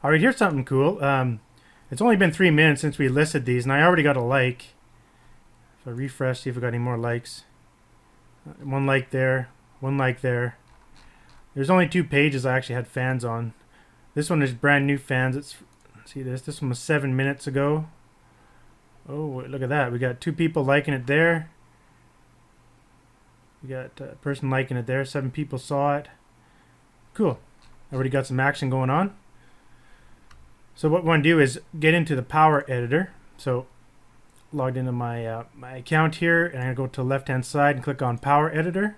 All right, here's something cool. It's only been 3 minutes since we listed these, and I already got a like. If I refresh, see if we got any more likes. One like there, one like there. There's only 2 pages I actually had fans on. This one is brand new fans. It's see this. This one was 7 minutes ago. Oh, look at that. We got 2 people liking it there. We got a person liking it there. 7 people saw it. Cool. Already got some action going on. So what we want to do is get into the Power Editor. So logged into my my account here, and I'm gonna go to the left-hand side and click on Power Editor.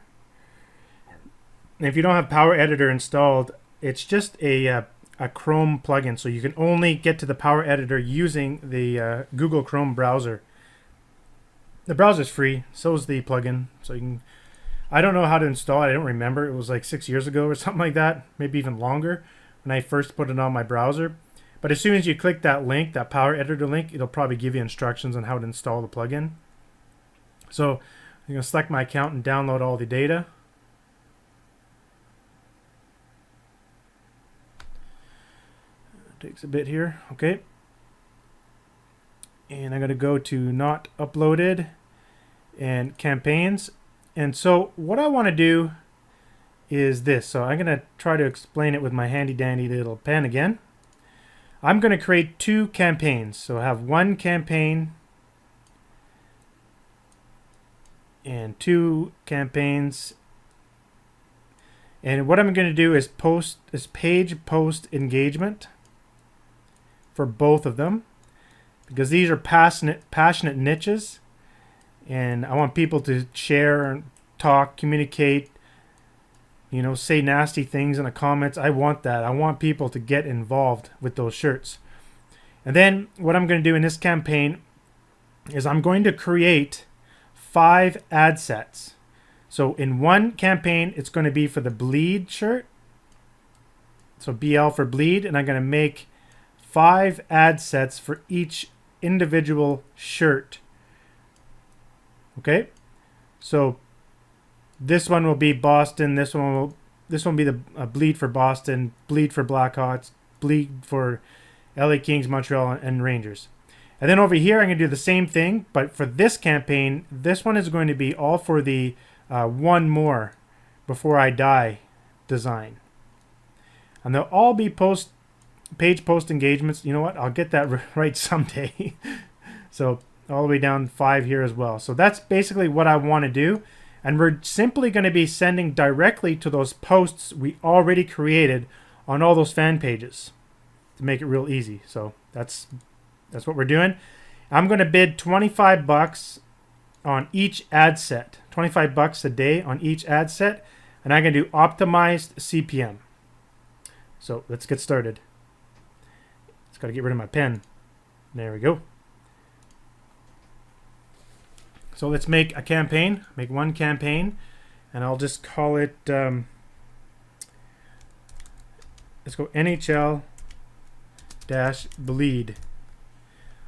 And if you don't have Power Editor installed, it's just a Chrome plugin, so you can only get to the Power Editor using the Google Chrome browser. The browser's free, so is the plugin. So you can. I don't know how to install it. I don't remember. It was like 6 years ago or something like that, maybe even longer, when I first put it on my browser. But as soon as you click that link, that Power Editor link, it'll probably give you instructions on how to install the plugin. So I'm going to select my account and download all the data. It takes a bit here. Okay. And I'm going to go to Not Uploaded and Campaigns. And so what I want to do is this. So I'm going to try to explain it with my handy dandy little pen again. I'm going to create 2 campaigns. So I have 1 campaign and 2 campaigns. And what I'm going to do is page post engagement for both of them, because these are passionate niches, and I want people to share and talk, communicate, you know, say nasty things in the comments. I want that. I want people to get involved with those shirts. And then what I'm going to do in this campaign is I'm going to create 5 ad sets. So in one campaign, it's going to be for the bleed shirt. So BL for bleed. And I'm going to make 5 ad sets for each individual shirt. Okay. So this one will be Boston. This one will be the bleed for Boston, bleed for Blackhawks, bleed for LA Kings, Montreal, and Rangers. And then over here, I'm going to do the same thing, but for this campaign, this one is going to be all for the One More Before I Die design. And they'll all be page post engagements. You know what? I'll get that right someday. So all the way down 5 here as well. So that's basically what I want to do. And we're simply going to be sending directly to those posts we already created on all those fan pages to make it real easy. So that's what we're doing. I'm going to bid $25 on each ad set. $25 a day on each ad set. And I'm going to do optimized CPM. So let's get started. Just got to get rid of my pen. There we go. So let's make a campaign, make 1 campaign, and I'll just call it, let's go NHL-bleed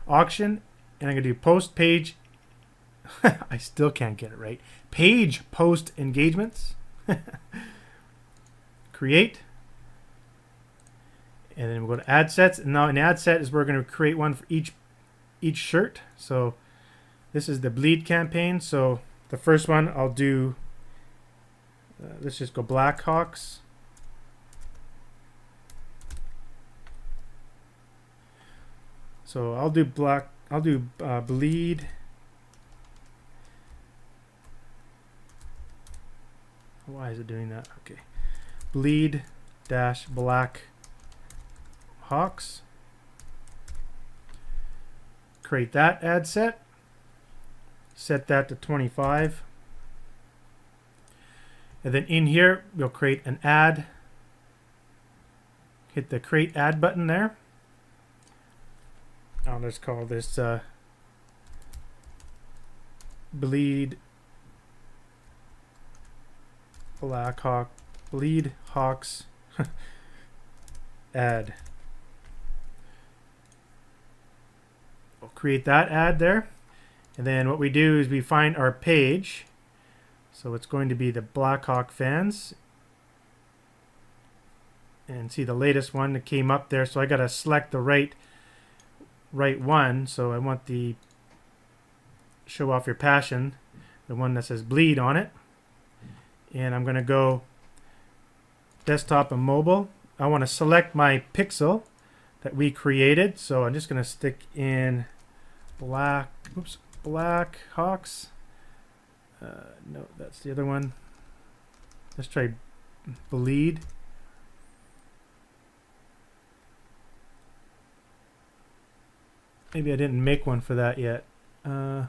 auction, and I'm going to do post page, I still can't get it right, page post engagements, create, and then we'll go to ad sets, and now an ad set is we're going to create one for each shirt. So this is the bleed campaign. So the first one I'll do, let's just go Blackhawks. So I'll do bleed. Why is it doing that? Okay. Bleed dash Black Hawks. Create that ad set. Set that to 25. And then in here, we'll create an ad. Hit the create ad button there. I'll just call this bleed bleed Hawks ad. We'll create that ad there. And then what we do is we find our page. So it's going to be the Blackhawk fans. and see the latest one that came up there. So I got to select the right one. So I want the show off your passion, the one that says bleed on it. And I'm going to go desktop and mobile. I want to select my pixel that we created. So I'm just going to stick in Black Hawks. No, that's the other one. Let's try bleed. Maybe I didn't make one for that yet. I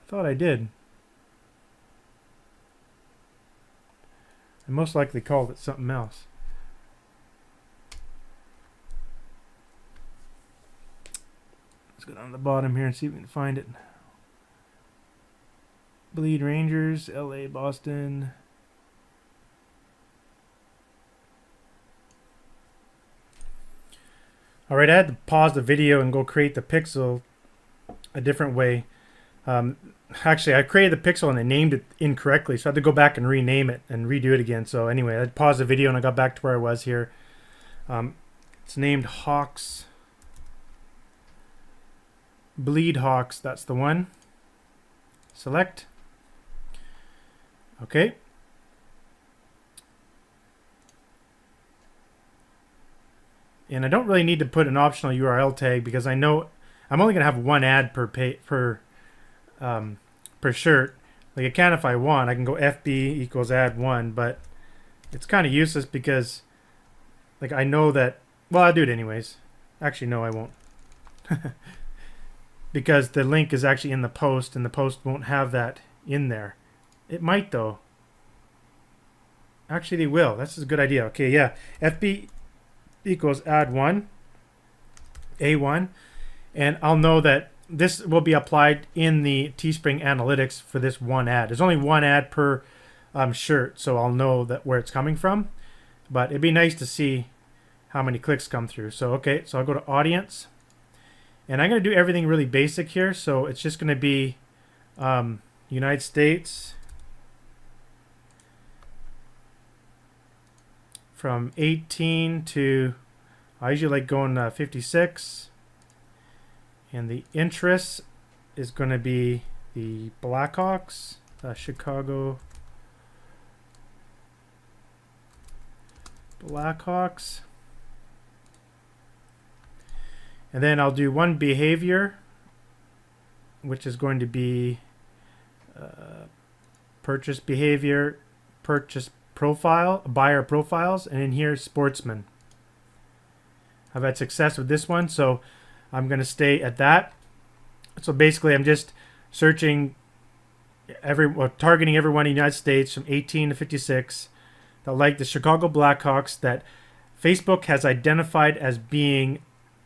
thought I did. I most likely called it something else. Let's go down to the bottom here and see if we can find it. Bleed Rangers, LA, Boston. Alright, I had to pause the video and go create the pixel a different way. Actually, I created the pixel and I named it incorrectly, so I had to go back and rename it and redo it again. So anyway, I paused the video and I got back to where I was here. It's named Hawks. Bleed Hawks, that's the one. Select. Okay. And I don't really need to put an optional URL tag because I know I'm only going to have one ad per shirt. Like I can if I want. I can go FB equals ad one, but it's kind of useless because like I know that, well, I'll do it anyways. Actually, no, I won't. Because the link is actually in the post and the post won't have that in there. It might though. Actually, they will. That's a good idea. Okay, yeah. FB equals add one, A1, and I'll know that this will be applied in the Teespring analytics for this one ad. There's only one ad per shirt, so I'll know that where it's coming from. But it'd be nice to see how many clicks come through. So okay, so I'll go to audience, and I'm going to do everything really basic here. So it's just going to be United States from 18 to, I usually like going 56. And the interest is going to be the Blackhawks, Chicago Blackhawks. And then I'll do one behavior, which is going to be purchase behavior, purchase profile, buyer profiles, and in here sportsman. I've had success with this one, so I'm going to stay at that. So basically I'm just searching targeting everyone in the United States from 18 to 56 that like the Chicago Blackhawks that Facebook has identified as being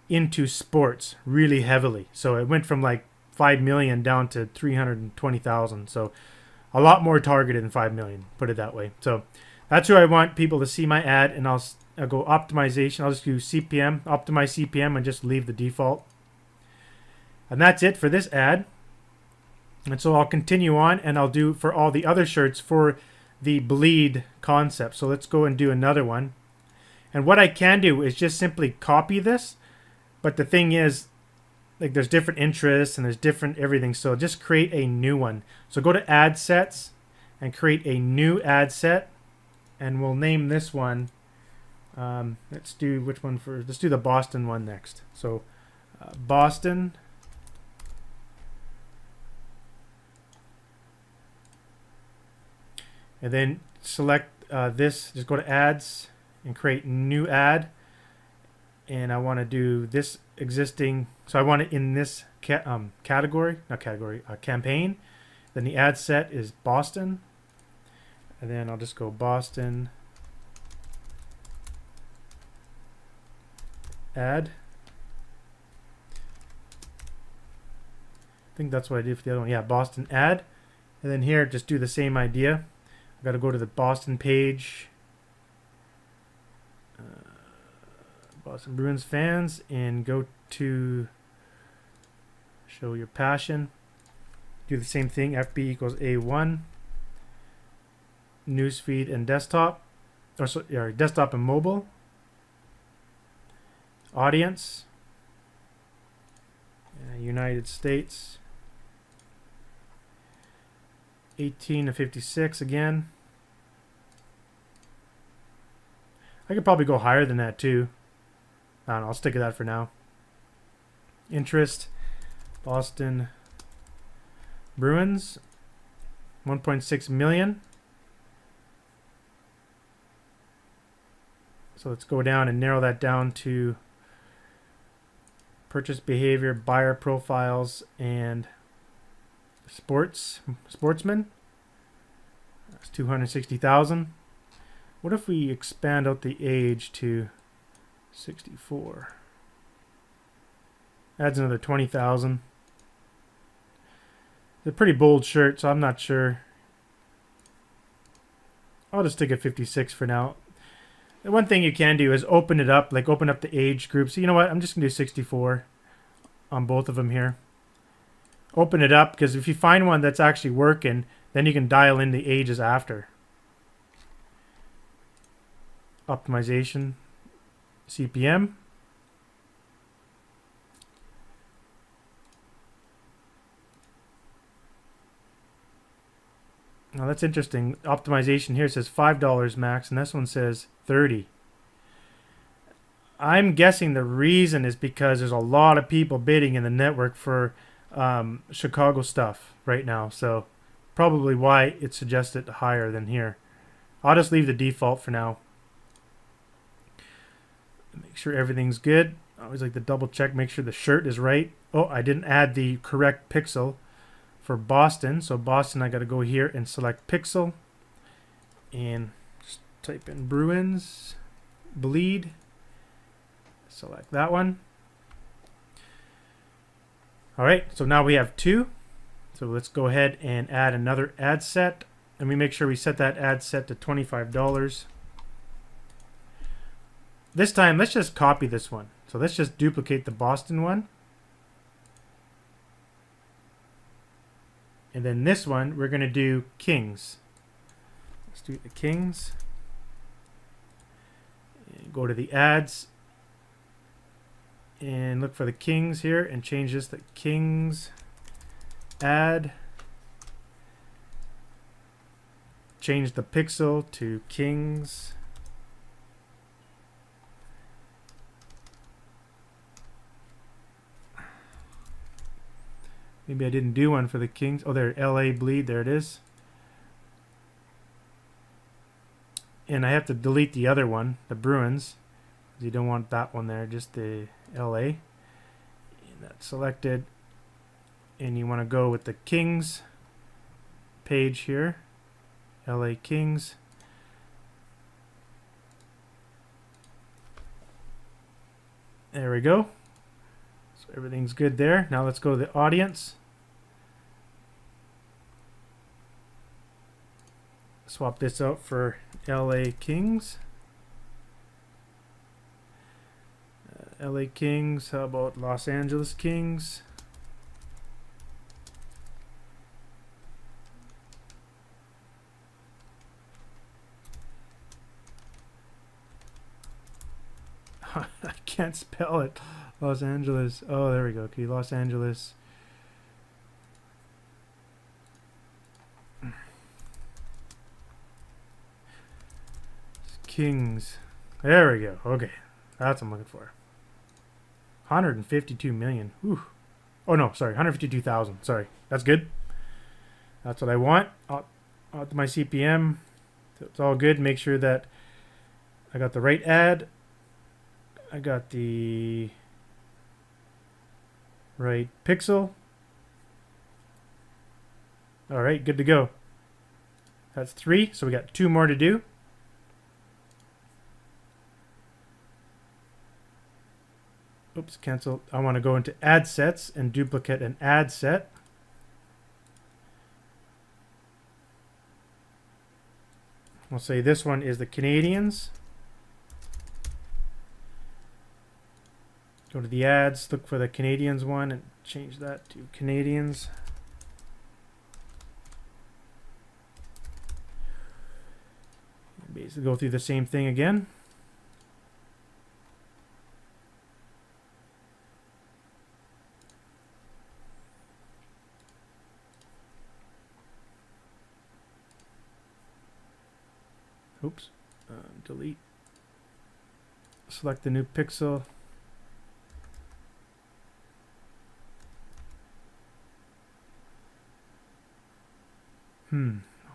into sports really heavily. So it went from like 5 million down to 320,000. So a lot more targeted than 5 million, put it that way. So that's who I want people to see my ad, and I'll go optimization. I'll just do CPM, optimize CPM, and just leave the default. And that's it for this ad. And so I'll continue on, and I'll do for all the other shirts for the bleed concept. So let's go and do another one. And what I can do is just simply copy this. But the thing is, like there's different interests and there's different everything. So just create a new one. So go to ad sets and create a new ad set. And we'll name this one. Let's do which one first? Let's do the Boston one next. So Boston. And then select this. Just go to ads and create new ad. And I want to do this existing. So I want it in this campaign. Then the ad set is Boston. And then I'll just go Boston ad. I think that's what I did for the other one. Yeah, Boston ad. And then here, just do the same idea. I've got to go to the Boston page. Boston Bruins fans, and go to show your passion. Do the same thing. FB equals A1. Newsfeed and desktop. or so, yeah, desktop and mobile. Audience. United States. 18 to 56 again. I could probably go higher than that too. I don't know, I'll stick with that for now. Interest. Boston Bruins. 1.6 million. So let's go down and narrow that down to purchase behavior, buyer profiles, and sportsmen. That's 260,000. What if we expand out the age to 64? Adds another 20,000. It's a pretty bold shirt, so I'm not sure. I'll just stick at 56 for now. The one thing you can do is open it up, like open up the age group. So you know what? I'm just going to do 64 on both of them here. Open it up, because if you find one that's actually working, then you can dial in the ages after. Optimization, CPM. Now that's interesting. Optimization here says $5 max, and this one says 30. I'm guessing the reason is because there's a lot of people bidding in the network for Chicago stuff right now, so probably why it suggested higher than here. I'll just leave the default for now. Make sure everything's good. I always like to double check, make sure the shirt is right. Oh, I didn't add the correct pixel for Boston. So Boston, I got to go here and select pixel and just type in Bruins bleed. Select that one. All right, so now we have 2. So let's go ahead and add another ad set. And we make sure we set that ad set to $25. This time, let's just copy this one. So let's just duplicate the Boston one. And then this one, we're going to do Kings. Let's do the Kings. And go to the ads. And look for the Kings here and change this to Kings ad. Change the pixel to Kings. Maybe I didn't do one for the Kings. Oh, there, LA bleed. There it is. And I have to delete the other one, the Bruins. You don't want that one there, just the LA. And that's selected. And you want to go with the Kings page here. LA Kings. There we go. So everything's good there. Now let's go to the audience. Swap this out for LA Kings. LA Kings. How about Los Angeles Kings? I can't spell it. Los Angeles. Oh, there we go. Okay, Los Angeles. Kings. There we go. Okay, that's what I'm looking for. 152 million. Whew. Oh no, sorry, 152,000. Sorry, that's good. That's what I want. Out to my CPM. So it's all good. Make sure that I got the right ad. I got the right pixel. All right, good to go. That's 3, so we got 2 more to do. Oops, cancel. I want to go into ad sets and duplicate an ad set. We'll say this one is the Canadians. Go to the ads, look for the Canadians one and change that to Canadians. Basically go through the same thing again. Oops. Delete. Select the new pixel.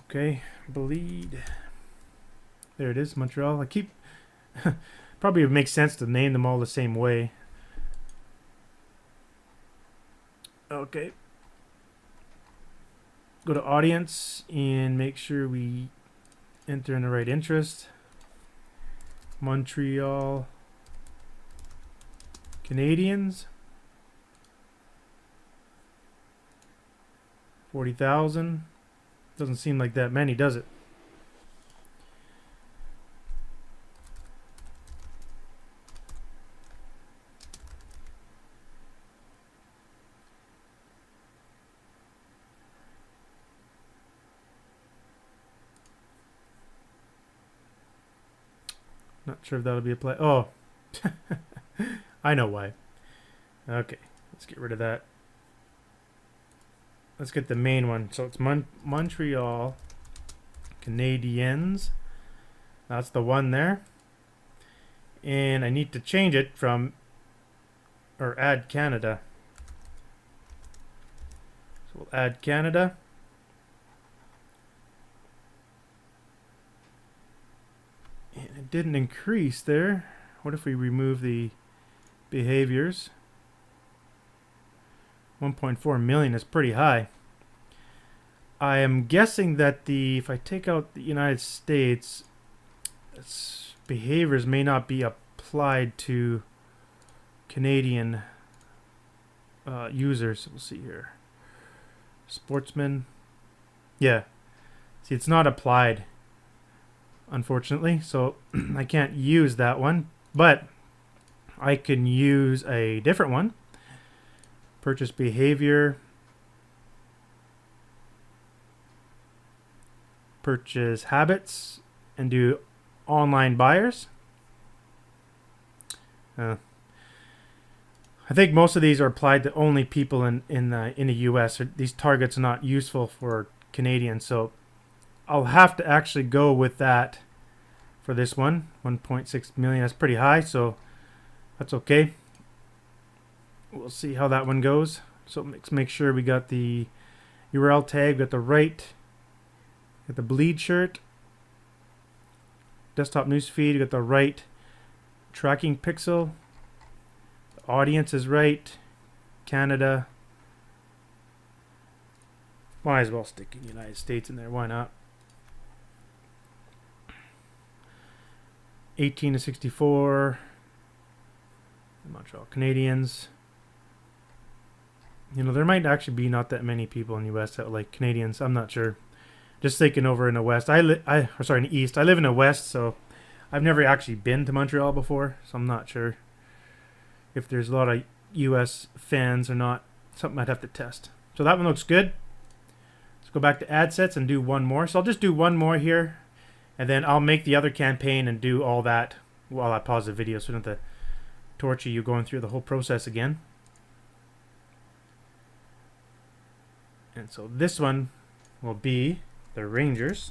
Okay. Bleed. There it is, Montreal. I keep... probably it makes sense to name them all the same way. Okay. Go to audience and make sure we enter in the right interest. Montreal Canadians. 40,000. Doesn't seem like that many, does it? Not sure if that'll be applied. Oh, I know why. Okay, let's get rid of that. Let's get the main one. So it's Montreal Canadiens. That's the one there. And I need to change it from, or add Canada. So we'll add Canada. And it didn't increase there. What if we remove the behaviors? 1.4 million is pretty high. I am guessing that if I take out the United States, behaviors may not be applied to Canadian users. We'll see here. Sportsman. Yeah. See, it's not applied, unfortunately. So I can't use that one. But I can use a different one. Purchase behavior. Purchase habits. And do online buyers. I think most of these are applied to only people in the US. These targets are not useful for Canadians, so I'll have to actually go with that for this one. 1.6 million. That's pretty high, so that's okay. We'll see how that one goes. So let's make sure we got the URL tag, got the right, got the bleed shirt, desktop newsfeed, got the right tracking pixel, the audience is right, Canada. Might as well stick in United States in there, why not? 18 to 64, Montreal Canadiens. You know, there might actually be not that many people in the US that like Canadians. I'm not sure. Just thinking over in the West. In the East. I live in the West, so I've never actually been to Montreal before, so I'm not sure if there's a lot of US fans or not. Something I'd have to test. So that one looks good. Let's go back to ad sets and do one more. So I'll just do one more here, and then I'll make the other campaign and do all that while I pause the video, so I don't have to torture you going through the whole process again. And so this one will be the Rangers.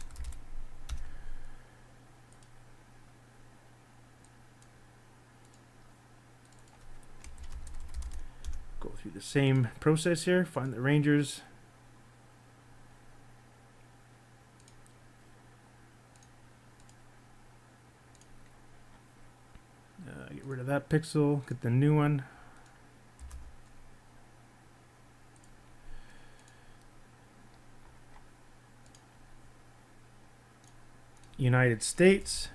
Go through the same process here, find the Rangers. Get rid of that pixel, get the new one. United States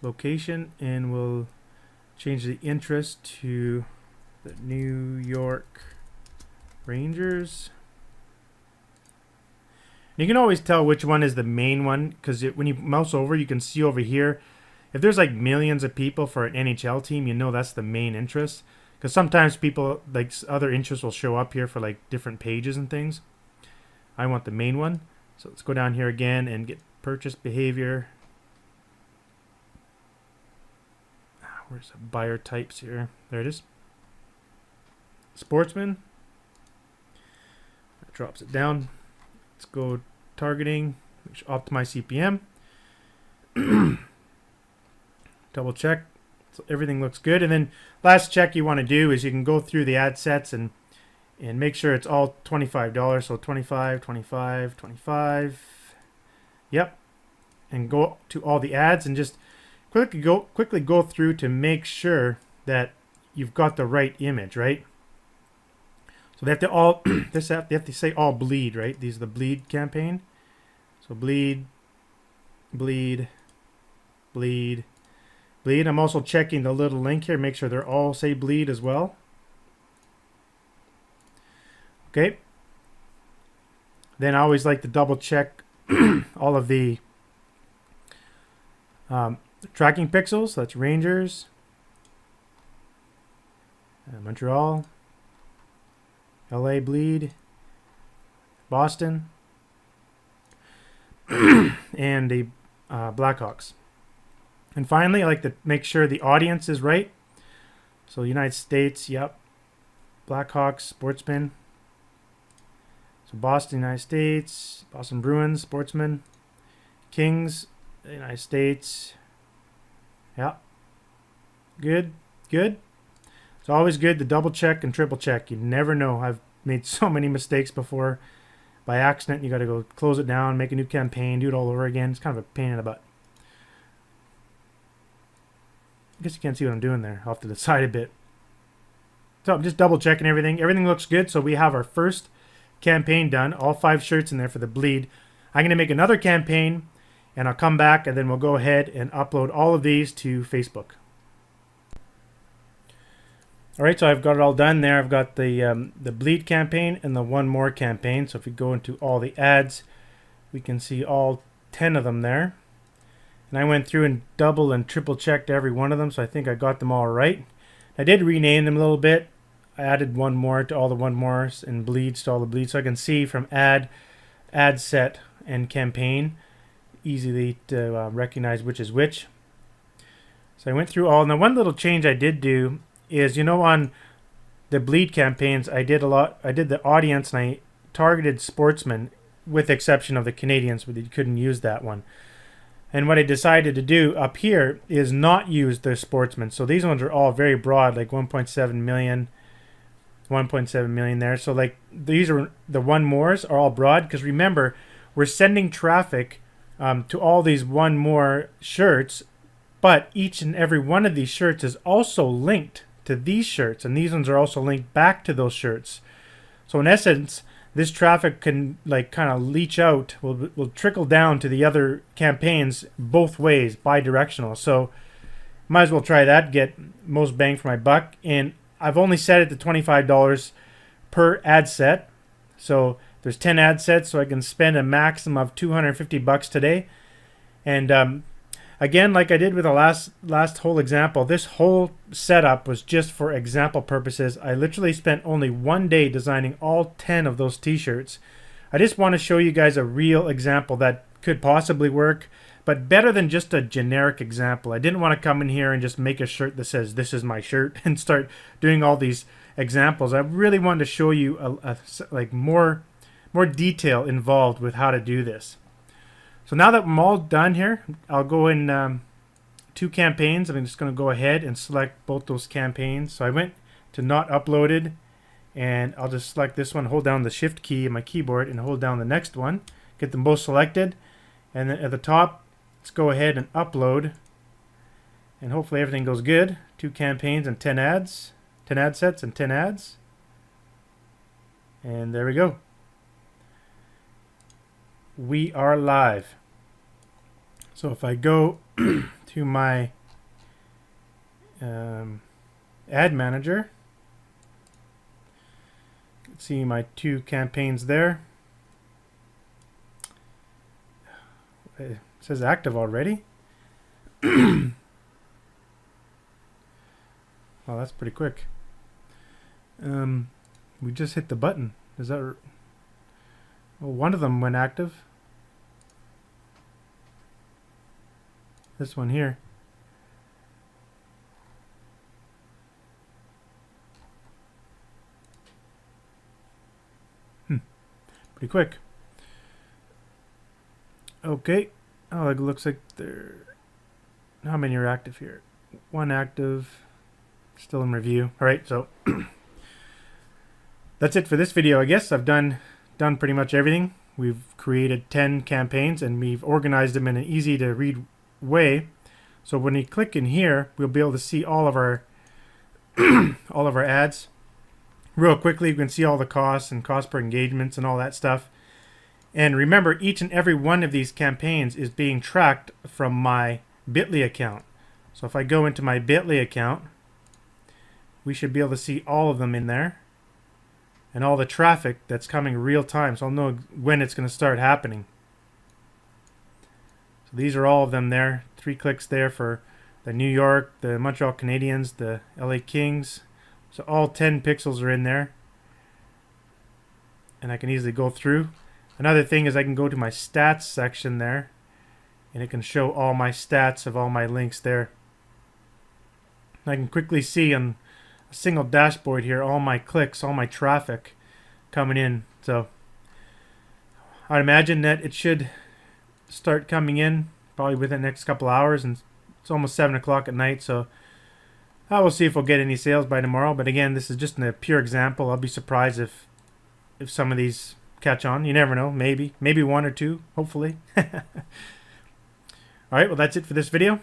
location, and we'll change the interest to the New York Rangers. And you can always tell which one is the main one, because when you mouse over, you can see over here if there's like millions of people for an NHL team, you know that's the main interest, because sometimes people like other interests will show up here for like different pages and things. I want the main one. So let's go down here again and get purchase behavior. Where's the buyer types here? There it is. Sportsman. That drops it down. Let's go targeting. Optimize CPM. Double check. So everything looks good. And then last check you want to do is you can go through the ad sets and make sure it's all $25. So 25, 25, 25. Yep. And go to all the ads and just quickly go through to make sure that you've got the right image, right? So they have to all they have to say all bleed, right? These are the bleed campaign. So bleed, bleed, bleed, bleed. I'm also checking the little link here, make sure they're all say bleed as well. Okay. Then I always like to double check all of the tracking pixels. So that's Rangers, Montreal, LA bleed, Boston, and the Blackhawks. And finally, I like to make sure the audience is right. So United States, yep. Blackhawks, Sportsman. So Boston, United States. Boston Bruins, Sportsman. Kings, United States. Yeah. Good. Good. It's always good to double check and triple check. You never know. I've made so many mistakes before. By accident, you got to go close it down, make a new campaign, do it all over again. It's kind of a pain in the butt. I guess you can't see what I'm doing there. I'll have to decide a bit. So I'm just double checking everything. Everything looks good. So we have our first campaign done. All 5 shirts in there for the bleed. I'm going to make another campaign and I'll come back and then we'll go ahead and upload all of these to Facebook. All right, so I've got it all done there. I've got the bleed campaign and the one more campaign. So if we go into all the ads, we can see all 10 of them there. And I went through and double and triple checked every one of them, so I think I got them all right. I did rename them a little bit. I added one more to all the one mores and bleeds to all the bleeds, so I can see from ad set, and campaign easily to recognize which is which. So I went through all. Now one little change I did do is, you know, on the bleed campaigns, I did the audience and I targeted sportsmen, with the exception of the Canadians, but you couldn't use that one. And what I decided to do up here is not use the sportsmen. So these ones are all very broad, like 1.7 million, 1.7 million there. So like these are the one mores are all broad, because remember, we're sending traffic to all these one more shirts, but each and every one of these shirts is also linked to these shirts, and these ones are also linked back to those shirts. So in essence, this traffic can like kind of leach out, will trickle down to the other campaigns both ways, bi-directional. So might as well try that, get most bang for my buck. And I've only set it to $25 per ad set. So there's 10 ad sets, so I can spend a maximum of $250 today. And again, like I did with the last whole example, this whole setup was just for example purposes. I literally spent only one day designing all 10 of those t-shirts. I just want to show you guys a real example that could possibly work, but better than just a generic example. I didn't want to come in here and just make a shirt that says this is my shirt and start doing all these examples. I really wanted to show you like more detail involved with how to do this. So now that I'm all done here, I'll go in 2 campaigns, and I'm just going to go ahead and select both those campaigns. So I went to not uploaded, and I'll just select this one, hold down the shift key on my keyboard, and hold down the next one. Get them both selected, and then at the top, let's go ahead and upload, and hopefully everything goes good. 2 campaigns and 10 ads, 10 ad sets and 10 ads, and there we go. We are live. So if I go to my ad manager, you can see my 2 campaigns there. It says active already. Well, that's pretty quick. We just hit the button. Is that... Well, one of them went active. This one here. Pretty quick. Okay. Oh, it looks like there. How many are active here? One active. Still in review. All right, so that's it for this video. I guess I've done pretty much everything. We've created 10 campaigns and we've organized them in an easy to read way. So when you click in here, we'll be able to see all of our all of our ads. Real quickly, you can see all the costs and cost per engagements and all that stuff. And remember, each and every one of these campaigns is being tracked from my Bitly account. So if I go into my Bitly account, we should be able to see all of them in there. And all the traffic that's coming real time. So I'll know when it's going to start happening. So these are all of them there. 3 clicks there for the New York, the Montreal Canadiens, the LA Kings. So all 10 pixels are in there. And I can easily go through. Another thing is I can go to my stats section there. And it can show all my stats of all my links there. I can quickly see on a single dashboard here all my clicks, all my traffic coming in. So I'd imagine that it should start coming in probably within the next couple hours, and it's almost 7 o'clock at night, so I will see if we'll get any sales by tomorrow. But again, this is just a pure example. I'll be surprised if some of these catch on. You never know. Maybe one or two, hopefully. All right, well, that's it for this video.